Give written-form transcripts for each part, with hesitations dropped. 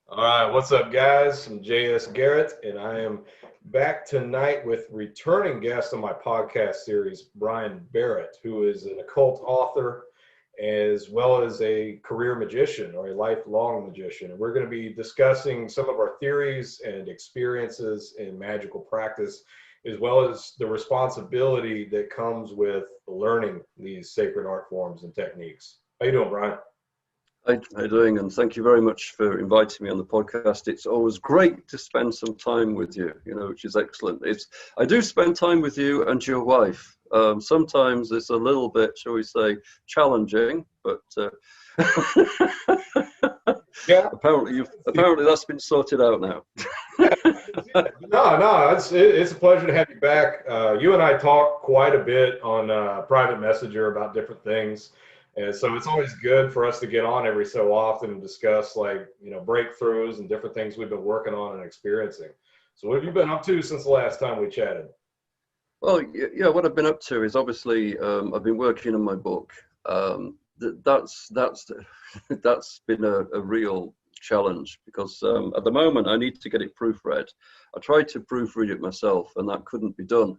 All right, what's up, guys? I'm JS Garrett, and I am back tonight with returning guest on my podcast series, Brian Barrett, who is an occult author as well as a career magician or a lifelong magician. And we're going to be discussing some of our theories and experiences in magical practice, as well as the responsibility that comes with learning these sacred art forms and techniques. How you doing, Brian? Hi, how you doing? And thank you very much for inviting me on the podcast. It's always great to spend some time with you, which is excellent. I do spend time with you and your wife. Sometimes it's a little bit, shall we say, challenging, but Yeah. apparently that's been sorted out now. No, it's a pleasure to have you back. You and I talk quite a bit on private messenger about different things. And so it's always good for us to get on every so often and discuss breakthroughs and different things we've been working on and experiencing. So what have you been up to since the last time we chatted? Well, yeah, what I've been up to is obviously I've been working on my book. That's that's been a real challenge because at the moment I need to get it proofread. I tried to proofread it myself and that couldn't be done.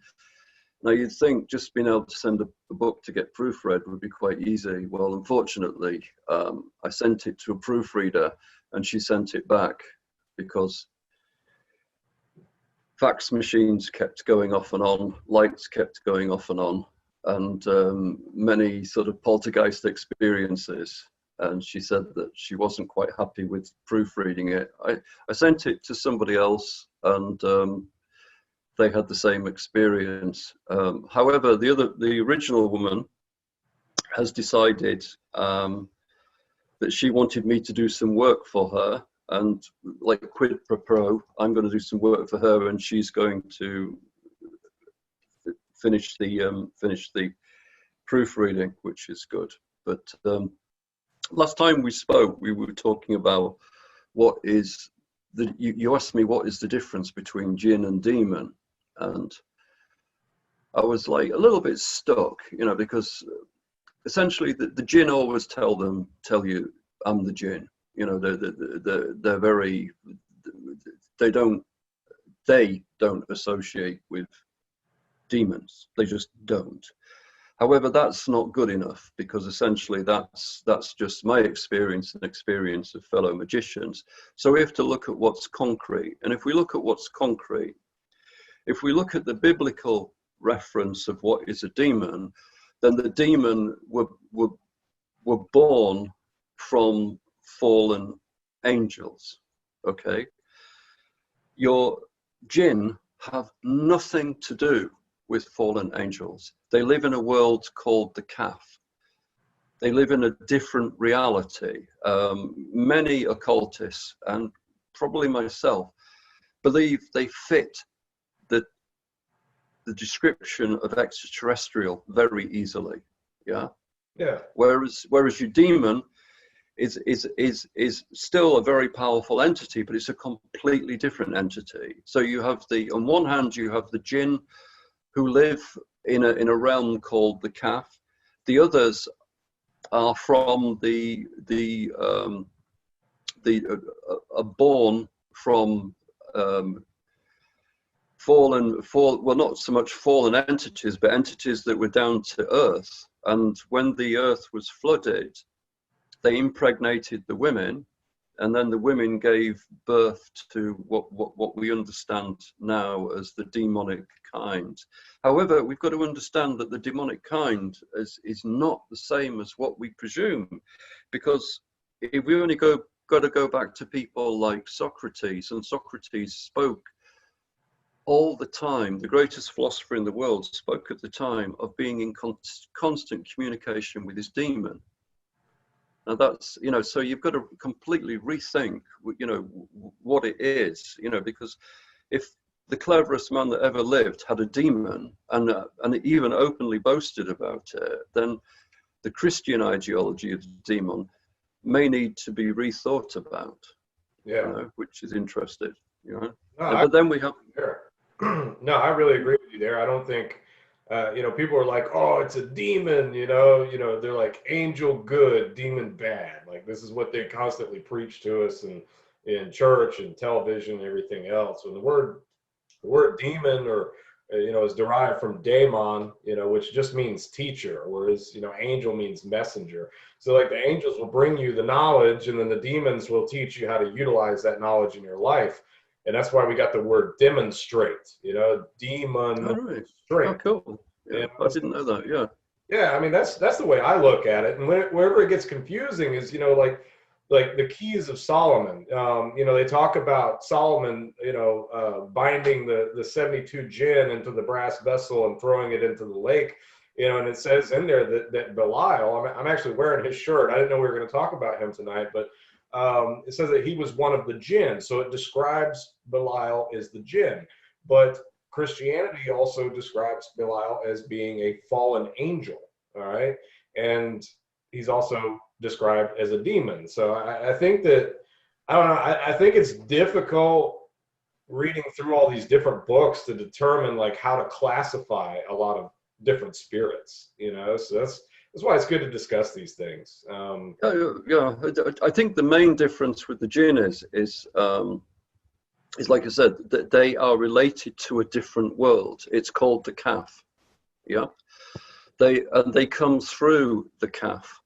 Now you'd think just being able to send a book to get proofread would be quite easy. Well, unfortunately, I sent it to a proofreader and she sent it back because fax machines kept going off and on, lights kept going off and on, and many sort of poltergeist experiences. And she said that she wasn't quite happy with proofreading it. I sent it to somebody else and they had the same experience. However, the original woman has decided that she wanted me to do some work for her, and like quid pro quo, I'm going to do some work for her, and she's going to finish the proofreading, which is good. But last time we spoke, we were talking about you asked me what is the difference between jinn and demon. And I was like a little bit stuck, because essentially the jinn always tell you, I'm the jinn. They're very, they don't associate with demons. They just don't. However, that's not good enough because essentially that's just my experience and experience of fellow magicians. So we have to look at what's concrete. And if we look at what's concrete, if we look at the biblical reference of what is a demon, then the demon were born from fallen angels, okay? Your jinn have nothing to do with fallen angels. They live in a world called the Kaf. They live in a different reality. Many occultists, and probably myself, believe they fit the description of extraterrestrial very easily. Yeah. Whereas your demon is still a very powerful entity, but it's a completely different entity. So you have on one hand you have the jinn who live in a realm called the Kaf. The others are from are born from well, not so much fallen entities, but entities that were down to earth. And when the earth was flooded, they impregnated the women, and then the women gave birth to what we understand now as the demonic kind. However, we've got to understand that the demonic kind is not the same as what we presume, because if we only got to go back to people like Socrates, and Socrates spoke all the time, the greatest philosopher in the world spoke at the time of being in constant communication with his demon. Now that's, so you've got to completely rethink, what it is, because if the cleverest man that ever lived had a demon and even openly boasted about it, then the Christian ideology of the demon may need to be rethought about, which is interesting, but then we have... No, I really agree with you there. I don't think, people are like, oh, it's a demon, they're like angel good, demon bad. Like this is what they constantly preach to us. And, in church and television and everything else. And the word demon, or is derived from Daemon, which just means teacher, whereas angel means messenger. So like the angels will bring you the knowledge, and then the demons will teach you how to utilize that knowledge in your life. And that's why we got the word demonstrate, demon. All right. Straight. Oh, cool. Yeah, I didn't know that. Yeah. Yeah, I mean that's the way I look at it. And wherever it gets confusing is like the keys of Solomon. They talk about Solomon, binding the 72 jinn into the brass vessel and throwing it into the lake. And it says in there that Belial, I'm actually wearing his shirt. I didn't know we were going to talk about him tonight, but it says that he was one of the jinn. So it describes Belial as the jinn. But Christianity also describes Belial as being a fallen angel. All right. And he's also described as a demon. So I think that, I don't know, I think it's difficult reading through all these different books to determine like how to classify a lot of different spirits, so that's why it's good to discuss these things. Yeah, I think the main difference with the jinn is like I said, that they are related to a different world. It's called the Kaf. Yeah, they come through the Kaf.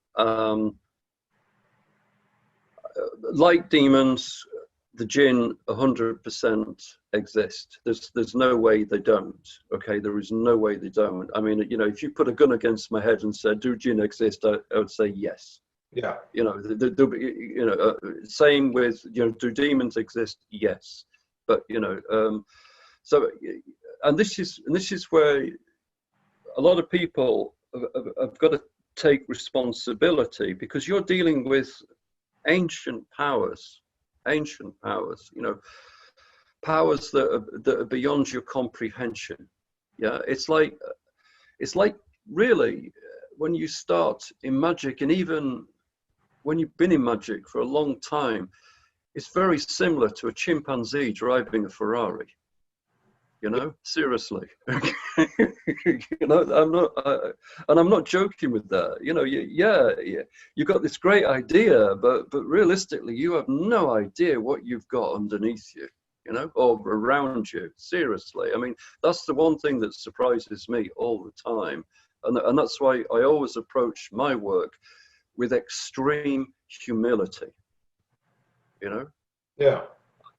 Like demons, the jinn 100% exist. There's no way they don't. Okay, there is no way they don't. I mean, if you put a gun against my head and said, "Do jinn exist?" I would say yes. Yeah. Same with do demons exist? Yes. But so, and this is where a lot of people have got to take responsibility, because you're dealing with ancient powers, powers that are beyond your comprehension. Yeah, it's like really when you start in Magick, and even when you've been in Magick for a long time, it's very similar to a chimpanzee driving a Ferrari. Seriously. I'm not joking with that. You've got this great idea, but realistically, you have no idea what you've got underneath you, or around you. Seriously. I mean, that's the one thing that surprises me all the time. And that's why I always approach my work with extreme humility, Yeah.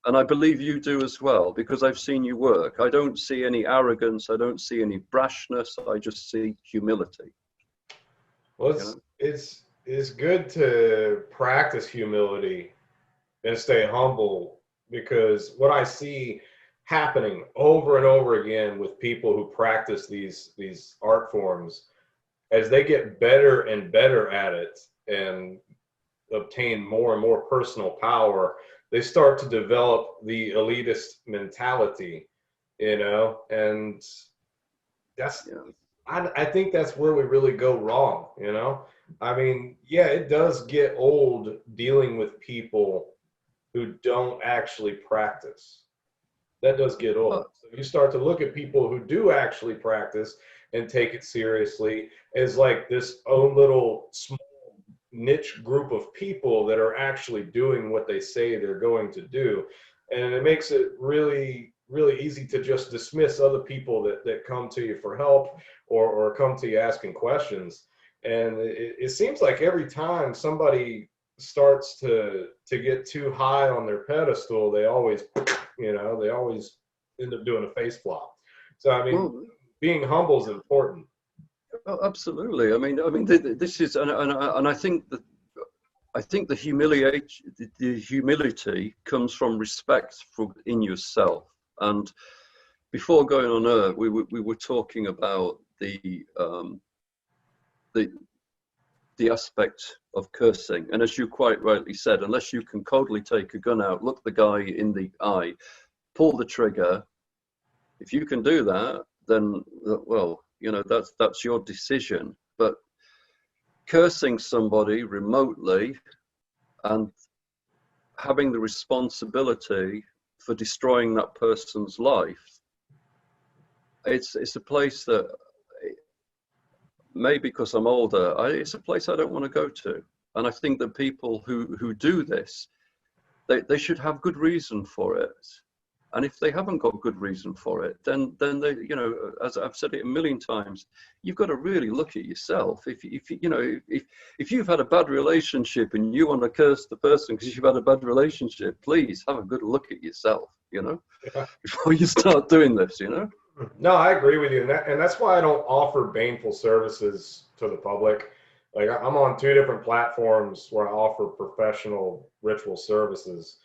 And I believe you do as well, because I've seen you work. I don't see any arrogance. I don't see any brashness. I just see humility. Well, it's good to practice humility and stay humble, because what I see happening over and over again with people who practice these art forms, as they get better and better at it and obtain more and more personal power, they start to develop the elitist mentality, and that's, I think that's where we really go wrong, I mean, yeah, it does get old dealing with people who don't actually practice. That does get old. So you start to look at people who do actually practice and take it seriously as like this own little small niche group of people that are actually doing what they say they're going to do. And it makes it really, really easy to just dismiss other people that come to you for help or come to you asking questions. And it seems like every time somebody starts to get too high on their pedestal, they always end up doing a face flop. So I mean, being humble is important. Oh, absolutely. I mean, this is, and I think that the humility comes from respect in yourself. And before going on Earth, we were talking about the aspect of cursing, and as you quite rightly said, unless you can coldly take a gun out, look the guy in the eye, pull the trigger, if you can do that, then well, that's your decision. But cursing somebody remotely and having the responsibility for destroying that person's life, it's a place that, maybe because I'm older, it's a place I don't want to go to. And I think that people who do this, They should have good reason for it. And if they haven't got good reason for it, then they, you know, as I've said it a million times, you've got to really look at yourself. If you know, if you've had a bad relationship and you want to curse the person because you've had a bad relationship, please have a good look at yourself, you know, before you start doing this, you know. No, I agree with you, and that's why I don't offer baneful services to the public. Like I'm on 2 different platforms where I offer professional ritual services,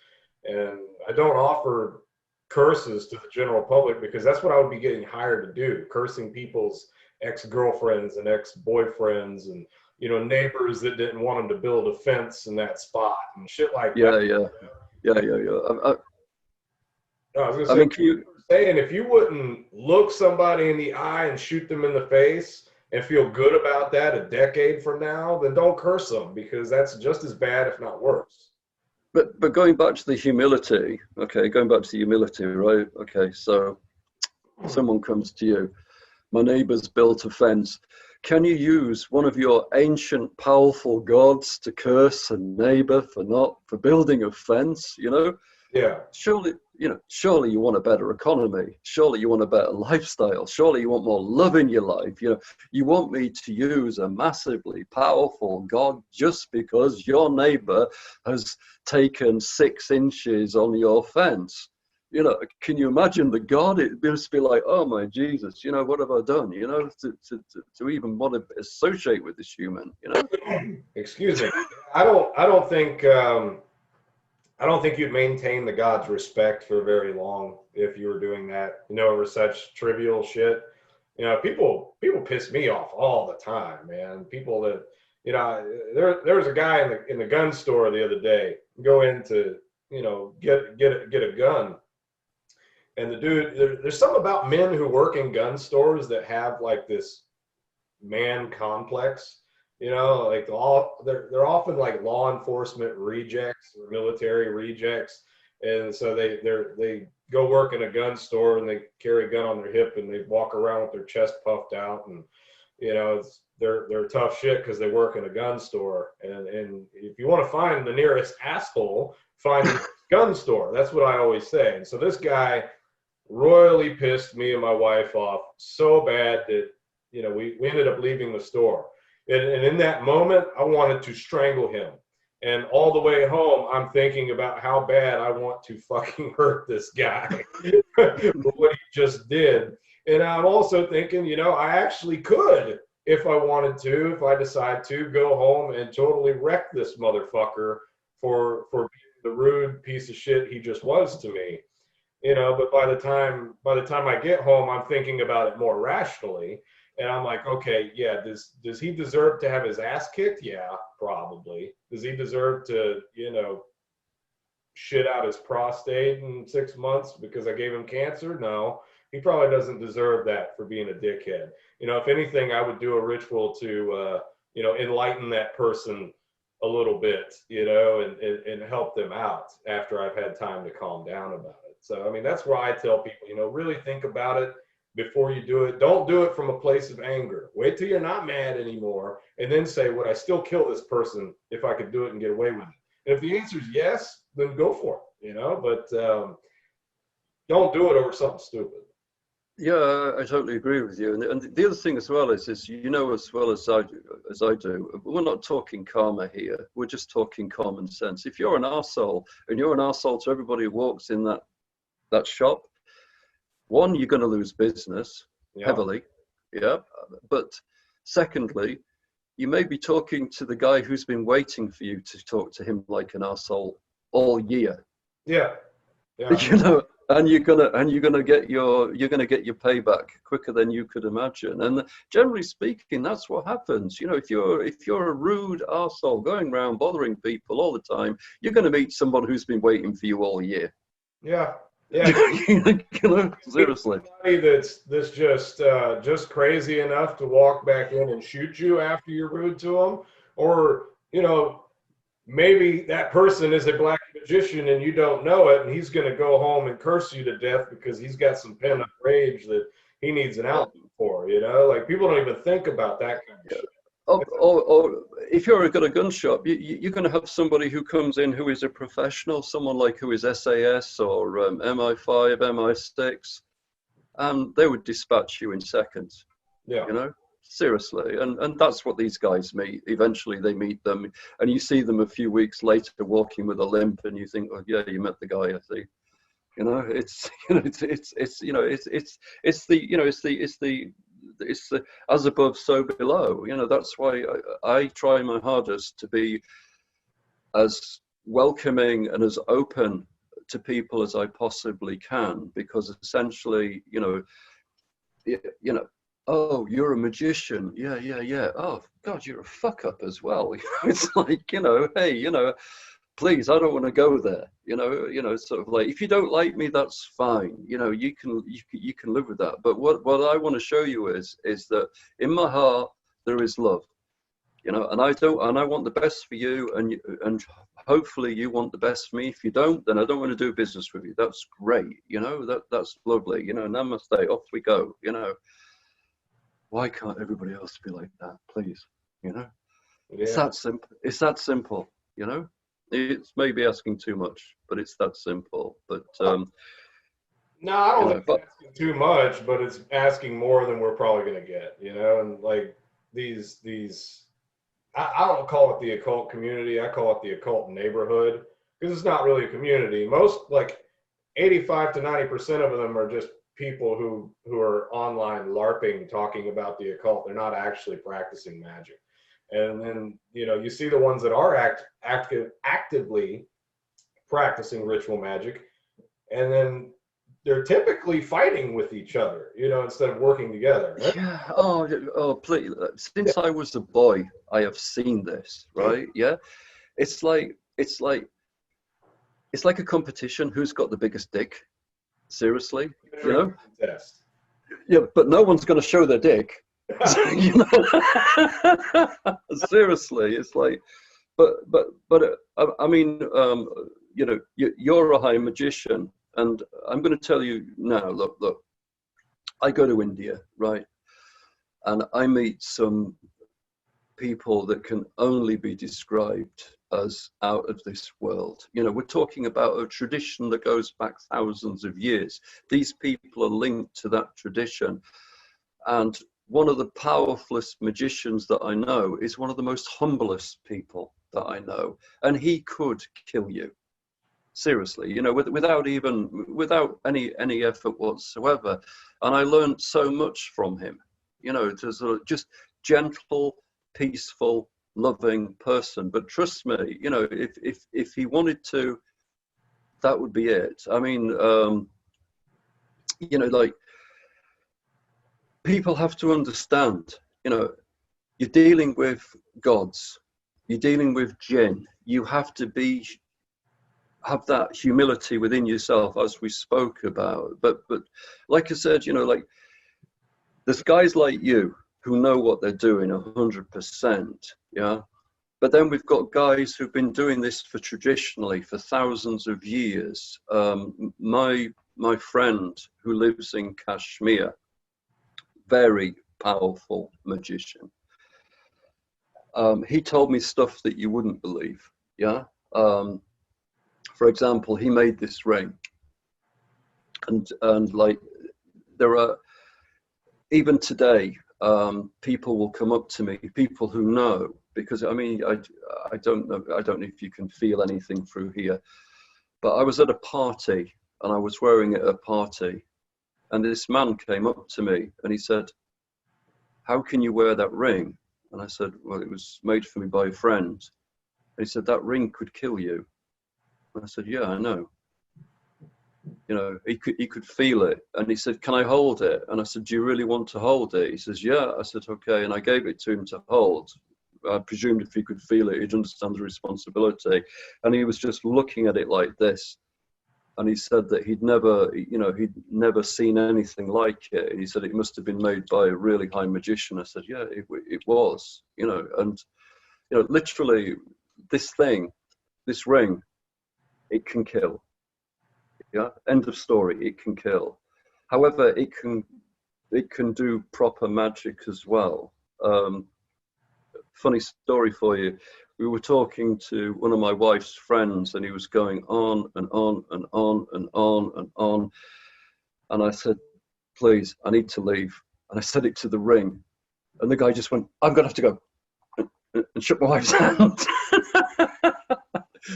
and I don't offer curses to the general public because that's what I would be getting hired to do, cursing people's ex-girlfriends and ex-boyfriends and, you know, neighbors that didn't want them to build a fence in that spot and shit like that. I was gonna say, I mean, can you, saying if you wouldn't look somebody in the eye and shoot them in the face and feel good about that a decade from now, then don't curse them, because that's just as bad, if not worse. but going back to the humility, okay, going back to the humility, right? Okay, so someone comes to you, my neighbor's built a fence. Can you use one of your ancient powerful gods to curse a neighbor for building a fence, you know? Yeah. Surely you want a better economy. Surely you want a better lifestyle. Surely you want more love in your life. You know, you want me to use a massively powerful God just because your neighbor has taken 6 inches on your fence. You know, can you imagine the God? It must be like, oh my Jesus, you know, what have I done? You know, to even want to associate with this human, you know? Excuse me. I don't think you'd maintain the God's respect for very long if you were doing that, you know, over such trivial shit. You know, people piss me off all the time, man. People that, you know, there was a guy in the gun store the other day, go in to, you know, get a gun. And the dude, there's something about men who work in gun stores that have like this man complex. You know, like they're often like law enforcement rejects or military rejects, and so they go work in a gun store and they carry a gun on their hip and they walk around with their chest puffed out, and you know they're tough shit because they work in a gun store. And if you want to find the nearest asshole, find the gun store. That's what I always say. And so this guy royally pissed me and my wife off so bad that, you know, we ended up leaving the store. And in that moment, I wanted to strangle him. And all the way home, I'm thinking about how bad I want to fucking hurt this guy for what he just did. And I'm also thinking, you know, I actually could, if I wanted to, if I decide to, go home and totally wreck this motherfucker for being the rude piece of shit he just was to me. You know, but by the time I get home, I'm thinking about it more rationally. And I'm like, okay, yeah, does he deserve to have his ass kicked? Yeah, probably. Does he deserve to, you know, shit out his prostate in 6 months because I gave him cancer? No, he probably doesn't deserve that for being a dickhead. You know, if anything, I would do a ritual to, you know, enlighten that person a little bit, you know, and help them out after I've had time to calm down about it. So, I mean, that's where I tell people, you know, really think about it before you do it. Don't do it from a place of anger. Wait till you're not mad anymore and then say, would I still kill this person if I could do it and get away with it? And if the answer is yes, then go for it, you know, but don't do it over something stupid. Yeah, I totally agree with you. And the other thing as well is, you know, as well as I do, we're not talking karma here. We're just talking common sense. If you're an arsehole and you're an arsehole to everybody who walks in that shop, one, you're going to lose business heavily. Yeah. But secondly, you may be talking to the guy who's been waiting for you to talk to him like an arsehole all year. Yeah. You know, and you're gonna get your payback quicker than you could imagine. And generally speaking, that's what happens. You know, if you're a rude arsehole going around bothering people all the time, you're going to meet someone who's been waiting for you all year. Yeah. Yeah. You know, seriously. Somebody that's just crazy enough to walk back in and shoot you after you're rude to them, or, you know, maybe that person is a black magician and you don't know it, and he's going to go home and curse you to death because he's got some pent up rage that he needs an outlet for, you know? Like, people don't even think about that kind of shit. or if you're at a gun shop, you're going to have somebody who comes in who is a professional, someone like who is SAS or MI5, MI6, and they would dispatch you in seconds. Yeah. You know, seriously, and that's what these guys meet. Eventually, they meet them, and you see them a few weeks later walking with a limp, and you think, oh yeah, you met the guy, I see. You know, it's the as above, so below. You know, that's why I try my hardest to be as welcoming and as open to people as I possibly can, because essentially, you know, oh, you're a magician, yeah. Oh God, you're a fuck up as well. It's like, you know, hey, you know, please, I don't want to go there. You know, sort of like, if you don't like me, that's fine. You know, you can live with that. But what I want to show you is that in my heart there is love. You know, and I want the best for you, and hopefully you want the best for me. If you don't, then I don't want to do business with you. That's great. You know, that's lovely. You know, namaste, off we go. You know, why can't everybody else be like that, please? You know, yeah. It's that simple. It's that simple. You know. It's maybe asking too much, but it's that simple. But no, I don't think it's asking too much, but it's asking more than we're probably going to get, you know. And like these, I don't call it the occult community. I call it the occult neighborhood, because it's not really a community. Most, like 85 to 90% of them, are just people who are online LARPing, talking about the occult. They're not actually practicing magic. And then, you know, you see the ones that are actively practicing ritual magic, and then they're typically fighting with each other, you know, instead of working together. Right? Yeah. Oh, please. Since I was a boy, I have seen this, right? Yeah. It's like a competition. Who's got the biggest dick? Seriously, you know? Yes. Yeah, but no one's going to show their dick. You know, seriously, it's like, but I mean, you know, you're a high magician, and I'm going to tell you now. Look, I go to India, right, and I meet some people that can only be described as out of this world. You know, we're talking about a tradition that goes back thousands of years. These people are linked to that tradition, and one of the powerfulest magicians that I know is one of the most humblest people that I know. And he could kill you. Seriously, you know, without any effort whatsoever. And I learned so much from him, you know, to just gentle, peaceful, loving person. But trust me, you know, if he wanted to, that would be it. I mean, you know, like, people have to understand, you know, you're dealing with gods, you're dealing with jinn. You have to have that humility within yourself, as we spoke about. But like I said, you know, like, there's guys like you who know what they're doing 100%, yeah. But then we've got guys who've been doing this for thousands of years. My friend who lives in Kashmir, very powerful magician. He told me stuff that you wouldn't believe. Yeah. For example, he made this ring, and like, there are, even today, people will come up to me, people who know, because I mean, I don't know if you can feel anything through here, but I was at a party and I was wearing it at a party, and this man came up to me and he said, "How can you wear that ring?" And I said, "Well, it was made for me by a friend." And he said, "That ring could kill you." And I said, "Yeah, I know." You know, he could feel it. And he said, "Can I hold it?" And I said, "Do you really want to hold it?" He says, "Yeah." I said, "Okay." And I gave it to him to hold. I presumed if he could feel it, he'd understand the responsibility. And he was just looking at it like this. And he said that he'd never seen anything like it. He said it must have been made by a really high magician. I said, "Yeah, it was," you know, and, you know, literally, this ring, it can kill. Yeah, end of story. It can kill. However, it can do proper magic as well. funny story for you. We were talking to one of my wife's friends, and he was going on and on and on and on and on. And I said, please, I need to leave. And I said it to the ring. And the guy just went, I'm going to have to go. And shook my wife's hand.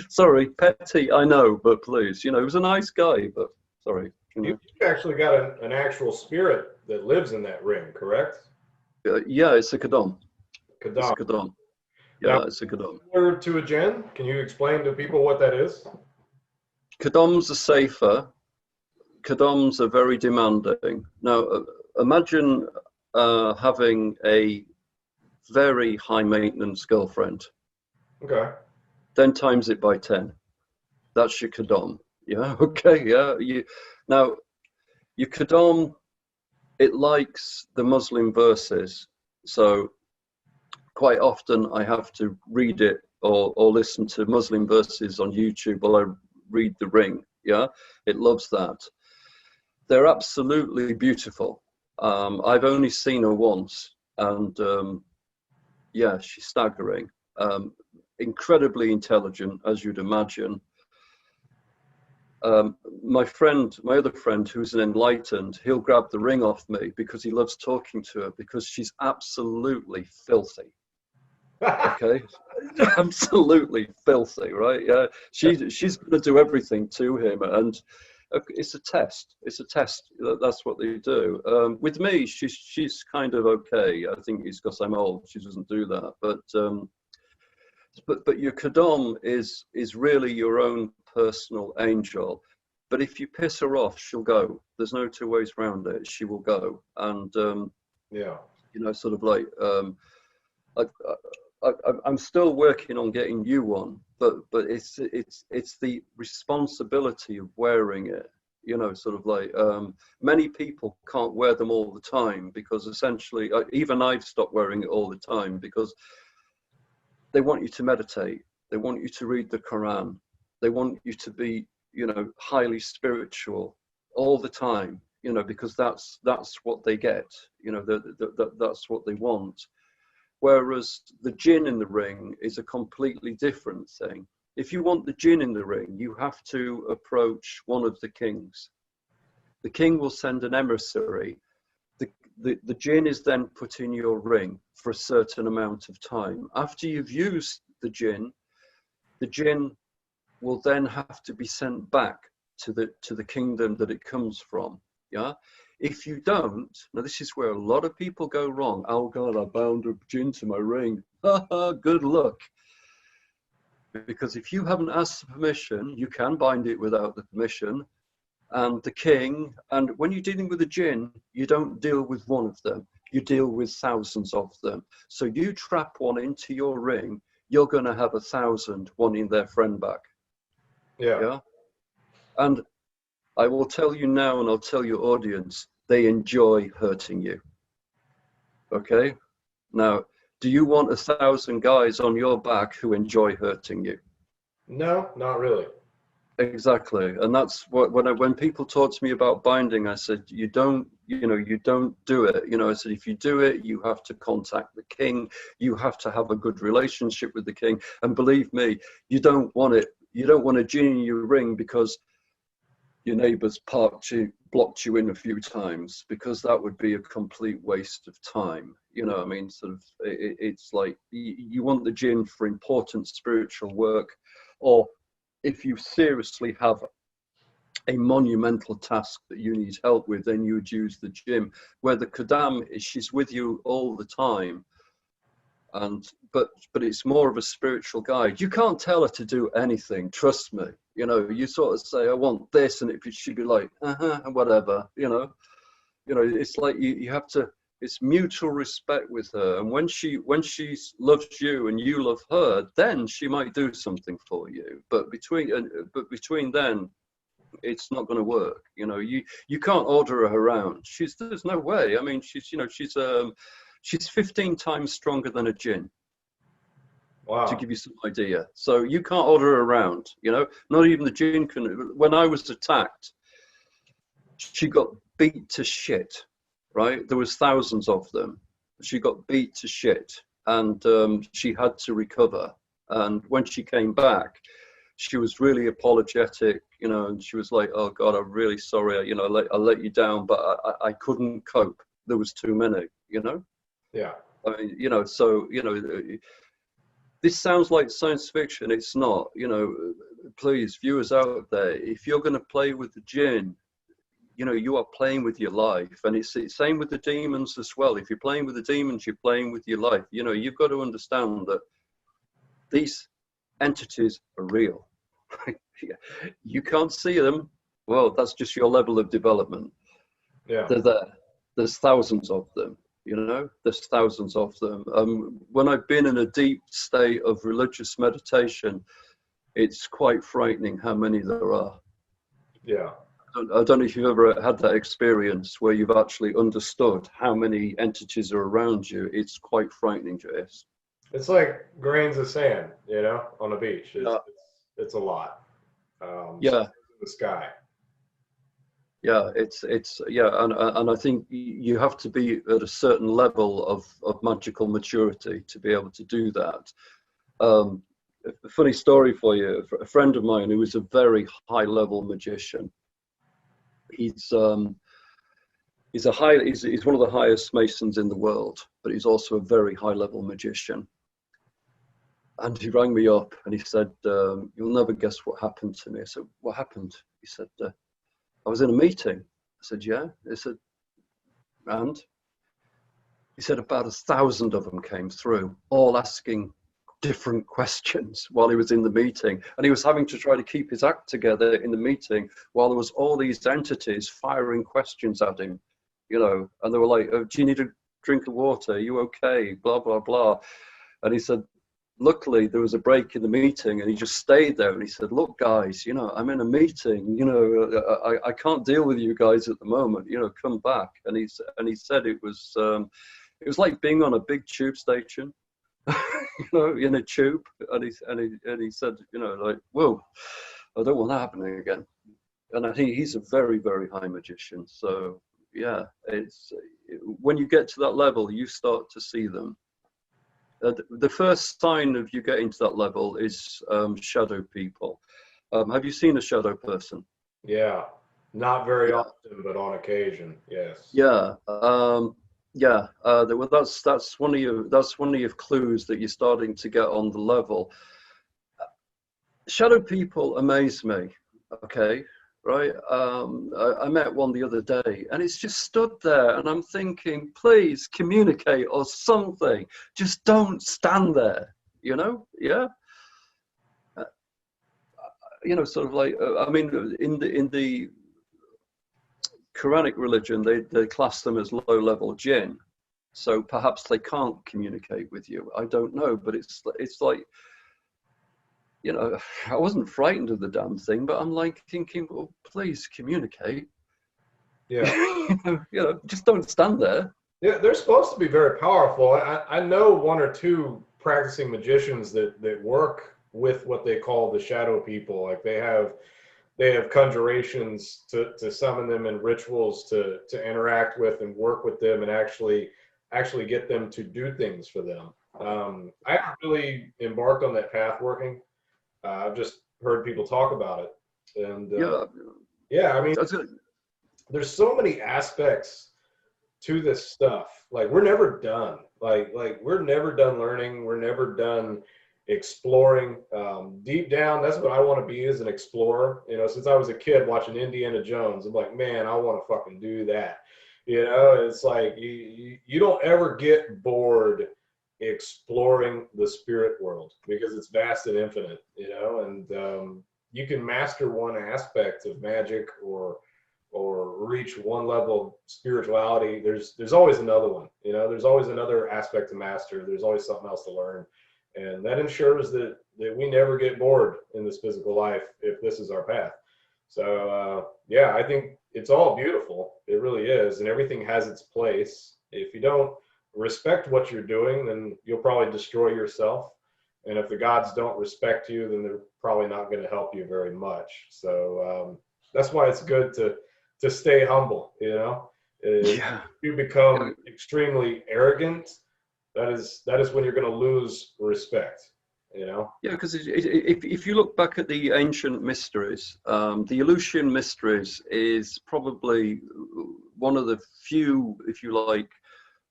Sorry, petty, I know, but please. He was a nice guy, but sorry. You've actually got an actual spirit that lives in that ring, correct? Yeah, it's a Kadam. Kadam. It's a Kadam. Yeah, Now, it's a Kadam. similar to a Jinn? Can you explain to people what that is? Kadams are safer. Kadams are very demanding. Now, imagine having a very high maintenance girlfriend. Okay. Then times it by 10. That's your Kadam. Yeah, okay, yeah. Now, your Kadam, it likes the Muslim verses. So quite often I have to read it or listen to Muslim verses on YouTube while I read the ring. Yeah, it loves that. They're absolutely beautiful. I've only seen her once, and yeah, she's staggering. Incredibly intelligent, as you'd imagine. My other friend, who's an enlightened, he'll grab the ring off me because he loves talking to her because she's absolutely filthy. Okay, absolutely filthy, right? Yeah, she's going to do everything to him, and it's a test. It's a test. That's what they do. With me, she's kind of okay. I think it's because I'm old. She doesn't do that, but your Kadam is really your own personal angel. But if you piss her off, she'll go. There's no two ways around it. She will go, and yeah, sort of like I'm still working on getting you one, but it's the responsibility of wearing it. Sort of like many people can't wear them all the time because essentially, even I've stopped wearing it all the time because they want you to meditate. They want you to read the Quran. They want you to be, highly spiritual all the time, because that's what they get. That's what they want. Whereas the jinn in the ring is a completely different thing. If you want the jinn in the ring, you have to approach one of the kings. The king will send an emissary. The jinn is then put in your ring for a certain amount of time. After you've used the jinn will then have to be sent back to the kingdom that it comes from. Yeah. If you don't, now this is where a lot of people go wrong. Oh God, I bound a jinn to my ring. Good luck. Because if you haven't asked for permission, you can bind it without the permission. And the king, and when you're dealing with a jinn, you don't deal with one of them. You deal with thousands of them. So you trap one into your ring, you're going to have 1,000 wanting their friend back. Yeah. And I will tell you now, and I'll tell your audience, they enjoy hurting you. Okay? Now, do you want 1,000 guys on your back who enjoy hurting you? No, not really. Exactly. And that's what when people talk to me about binding, I said, you don't do it. I said, if you do it, you have to contact the king. You have to have a good relationship with the king. And believe me, you don't want it. You don't want a jinn in your ring because your neighbors blocked you in a few times, because that would be a complete waste of time. I mean, sort of, it's like you want the jinn for important spiritual work, or if you seriously have a monumental task that you need help with, then you would use the jinn. Where the Kadam is, she's with you all the time, but it's more of a spiritual guide. You can't tell her to do anything. Trust me. You sort of say, I want this, and she'd be like, whatever. It's like you have to. It's mutual respect with her, and when she loves you and you love her, then she might do something for you. But between then, it's not going to work. You can't order her around. There's no way. I mean, she's 15 times stronger than a jinn. Wow. To give you some idea. So you can't order her around. Not even the jinn can. When I was attacked, she got beat to shit. Right? There was thousands of them. She got beat to shit. and she had to recover. And when she came back, she was really apologetic, you know, and she was like, "Oh God, I'm really sorry, you know, I let you down, but I couldn't cope. There was too many, you know." Yeah. I mean, you know, so, you know, this sounds like science fiction. It's not, you know. Please, viewers out there, if you're going to play with the jinn, you know, you are playing with your life. And it's the same with the demons as well. If you're playing with the demons, you're playing with your life. You know, you've got to understand that these entities are real. You can't see them. Well, that's just your level of development. Yeah. They're there. There's thousands of them. You know, there's thousands of them. When I've been in a deep state of religious meditation, it's quite frightening how many there are. Yeah. I don't know if you've ever had that experience where you've actually understood how many entities are around you. It's quite frightening, Jace. It's like grains of sand, you know, on a beach. It's a lot. Yeah. In the sky. Yeah, it's yeah, and I think you have to be at a certain level of magical maturity to be able to do that. A funny story for you: a friend of mine who is a very high level magician. He's one of the highest masons in the world, but he's also a very high level magician. And he rang me up and he said, "You'll never guess what happened to me." I said, "What happened?" He said, "I was in a meeting." I said, "Yeah." He said, "And?" He said, "About 1,000 of them came through, all asking different questions while he was in the meeting. And he was having to try to keep his act together in the meeting while there was all these entities firing questions at him, you know, and they were like, "Oh, do you need a drink of water? Are you okay?" Blah, blah, blah. And he said, luckily there was a break in the meeting and he just stayed there and he said, "Look, guys, you know, I'm in a meeting, you know, I can't deal with you guys at the moment, you know, come back." And he said it was like being on a big tube station, you know, in a tube. And he said, you know, like, "Whoa, I don't want that happening again." And he's a very, very high magician. So yeah, when you get to that level, you start to see them. The first sign of you getting to that level is shadow people. Have you seen a shadow person? Yeah. Not very often, but on occasion, yes. Yeah. Yeah. Well, that's one of your clues that you're starting to get on the level. Shadow people amaze me. Okay. Right. I met one the other day and it's just stood there and I'm thinking, please communicate or something. Just don't stand there, you know? Yeah. You know, sort of like, I mean, in the Quranic religion, they class them as low level jinn. So perhaps they can't communicate with you. I don't know, but it's like, you know, I wasn't frightened of the damn thing, but I'm like thinking, well, please communicate. Yeah. You know, just don't stand there. Yeah, they're supposed to be very powerful. I know one or two practicing magicians that work with what they call the shadow people. Like they have conjurations to summon them and rituals to interact with and work with them and actually get them to do things for them. I haven't really embarked on that path working. I've just heard people talk about it, and yeah, I mean, there's so many aspects to this stuff. Like we're never done. Like we're never done learning. We're never done exploring. Deep down, that's what I want to be, as an explorer. You know, since I was a kid watching Indiana Jones, I'm like, man, I want to fucking do that. You know, it's like you don't ever get bored exploring the spirit world because it's vast and infinite, you know, and you can master one aspect of magic or reach one level of spirituality. There's always another one, you know, there's always another aspect to master. There's always something else to learn. And that ensures that we never get bored in this physical life if this is our path. So yeah, I think it's all beautiful. It really is. And everything has its place. If you don't respect what you're doing, then you'll probably destroy yourself. And if the gods don't respect you, then they're probably not going to help you very much. So that's why it's good to stay humble, you know. Yeah. If you become extremely arrogant, that is when you're going to lose respect, you know? Yeah, because if you look back at the ancient mysteries, the Eleusinian mysteries is probably one of the few, if you like,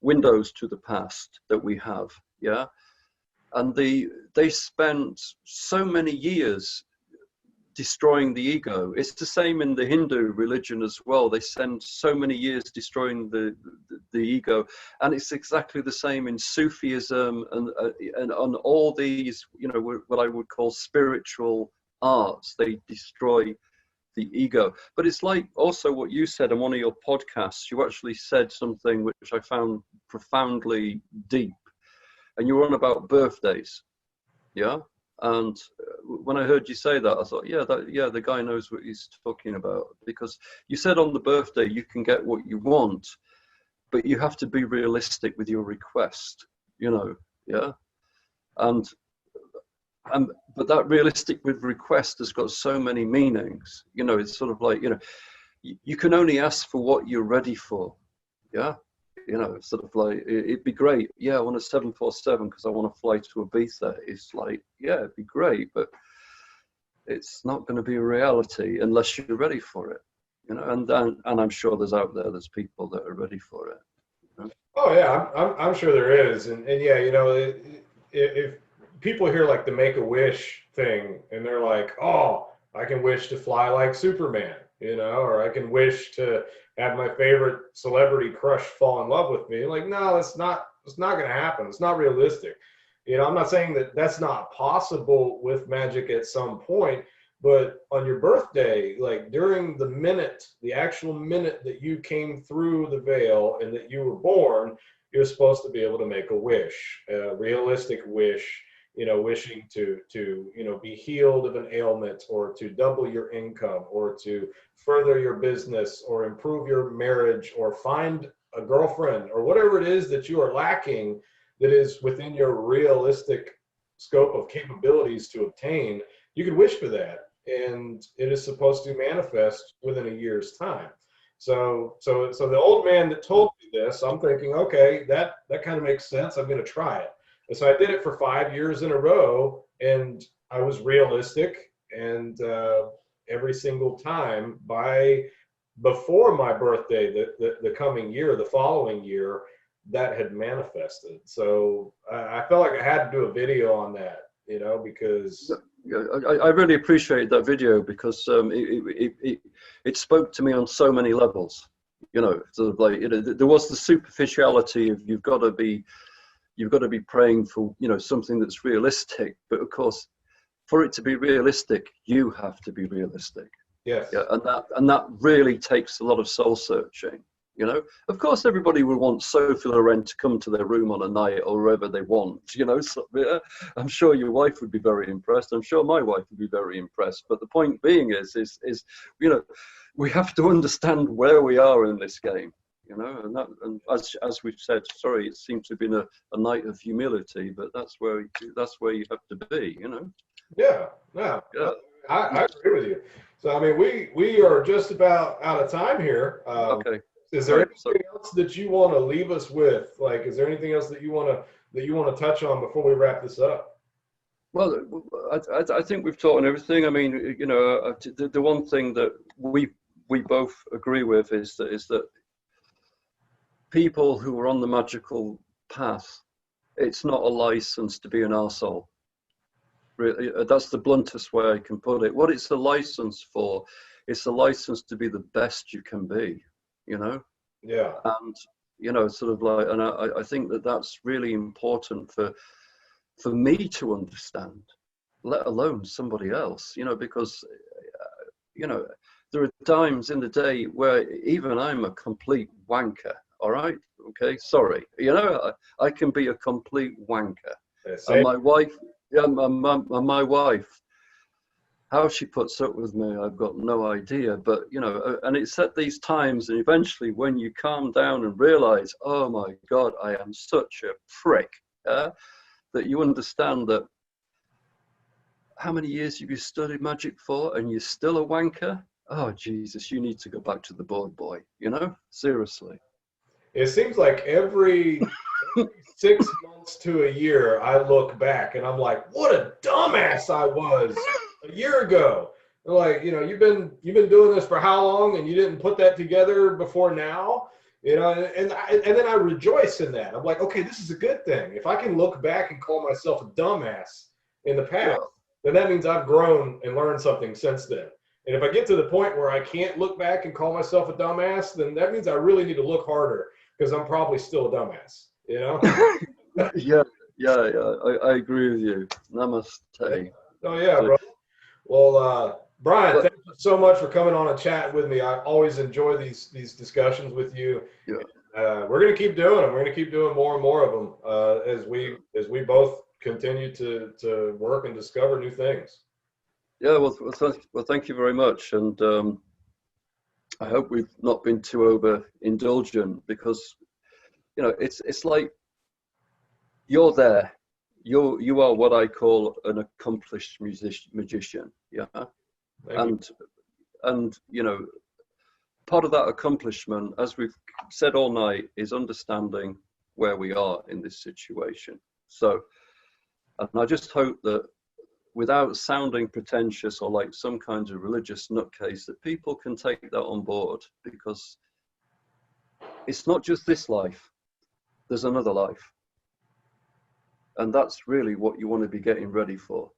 windows to the past that we have. Yeah, and they spent so many years destroying the ego. It's the same in the Hindu religion as well. They spend so many years destroying the ego, and it's exactly the same in Sufism and on all these, you know, what I would call spiritual arts. They destroy the ego. But it's like also what you said on one of your podcasts. You actually said something which I found profoundly deep, and you were on about birthdays. Yeah. And when I heard you say that, I thought, yeah, the guy knows what he's talking about. Because you said on the birthday you can get what you want, but you have to be realistic with your request, you know, yeah. And but that realistic with request has got so many meanings, you know. It's sort of like, you know, you can only ask for what you're ready for, yeah. You know, it's sort of like, it'd be great. Yeah, I want a 747 because I want to fly to Ibiza. It's like, yeah, it'd be great, but it's not going to be a reality unless you're ready for it. You know, and I'm sure there's people that are ready for it. You know? Oh yeah, I'm sure there is, and yeah, you know, if people hear like the Make-A-Wish thing and they're like, oh, I can wish to fly like Superman, you know, or I can wish to have my favorite celebrity crush fall in love with me. Like, no, it's not going to happen. It's not realistic. You know, I'm not saying that that's not possible with magic at some point, but on your birthday, like during the actual minute that you came through the veil and that you were born, you're supposed to be able to make a wish, a realistic wish, you know, wishing to you know, be healed of an ailment, or to double your income, or to further your business, or improve your marriage, or find a girlfriend, or whatever it is that you are lacking that is within your realistic scope of capabilities to obtain. You could wish for that, and it is supposed to manifest within a year's time. So the old man that told me this, I'm thinking, okay, that kind of makes sense. I'm going to try it. And so I did it for 5 years in a row, and I was realistic. And every single time, before my birthday, the coming year, the following year, that had manifested. So I felt like I had to do a video on that, you know, because I really appreciate that video, because it spoke to me on so many levels. You know, sort of like, you know, there was the superficiality of you've got to be praying for, you know, something that's realistic. But of course, for it to be realistic, you have to be realistic. yes, Yeah, and that really takes a lot of soul searching. You know, of course, everybody would want Sophie Loren to come to their room on a night or wherever they want. You know, so, yeah, I'm sure your wife would be very impressed. I'm sure my wife would be very impressed. But the point being is you know, we have to understand where we are in this game. You know, and as we've said, sorry, it seems to have been a night of humility, but that's where you have to be. You know. yeah. I agree with you. So I mean, we are just about out of time here. Okay. Is there anything else that you want to leave us with? Like, is there anything else that you want to touch on before we wrap this up? Well, I think we've taught on everything. I mean, you know, the one thing that we both agree with is that people who are on the magical path, it's not a license to be an arsehole. Really, that's the bluntest way I can put it. What it's a license for, it's a license to be the best you can be. You know. Yeah. And you know, sort of like, and I think that that's really important for me to understand, let alone somebody else. You know, because you know, there are times in the day where even I'm a complete wanker. All right, okay, sorry. You know, I can be a complete wanker. And my wife, yeah, my wife, how she puts up with me, I've got no idea. But, you know, and it's at these times, and eventually when you calm down and realize, oh my God, I am such a prick, that you understand that how many years have you studied magic for and you're still a wanker? Oh, Jesus, you need to go back to the board, boy, you know, seriously. It seems like every 6 months to a year, I look back and I'm like, what a dumbass I was a year ago. They're like, you've been doing this for how long, and you didn't put that together before now, and then I rejoice in that. I'm like, okay, this is a good thing. If I can look back and call myself a dumbass in the past, then that means I've grown and learned something since then. And if I get to the point where I can't look back and call myself a dumbass, then that means I really need to look harder, because I'm probably still a dumbass, Yeah, I agree with you. Namaste. Oh yeah, bro. Well, Brian, thank you so much for coming on and chatting with me. I always enjoy these discussions with you. Yeah. We're gonna keep doing them. We're gonna keep doing more and more of them as we both continue to work and discover new things. Yeah, well, thank you very much, and I hope we've not been too overindulgent, because it's like you're there. You are what I call an accomplished magician, yeah. And part of that accomplishment, as we've said all night, is understanding where we are in this situation. So, and I just hope that, without sounding pretentious or like some kind of religious nutcase, that people can take that on board, because it's not just this life, there's another life. And that's really what you want to be getting ready for,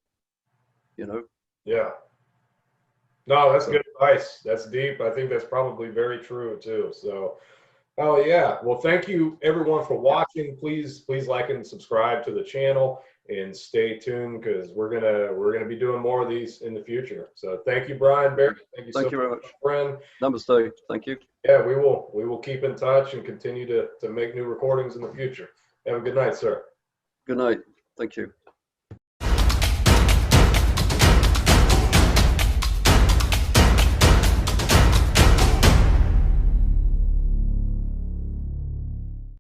Yeah. No, that's good advice. That's deep. I think that's probably very true too. So, oh yeah. Well, thank you everyone for watching. Please like and subscribe to the channel, and stay tuned, because we're gonna be doing more of these in the future. So thank you, Brian Barrett. Thank you very much, friend. Namaste. Thank you. Yeah, we will keep in touch and continue to make new recordings in the future. Have a good night, sir. Good night. Thank you.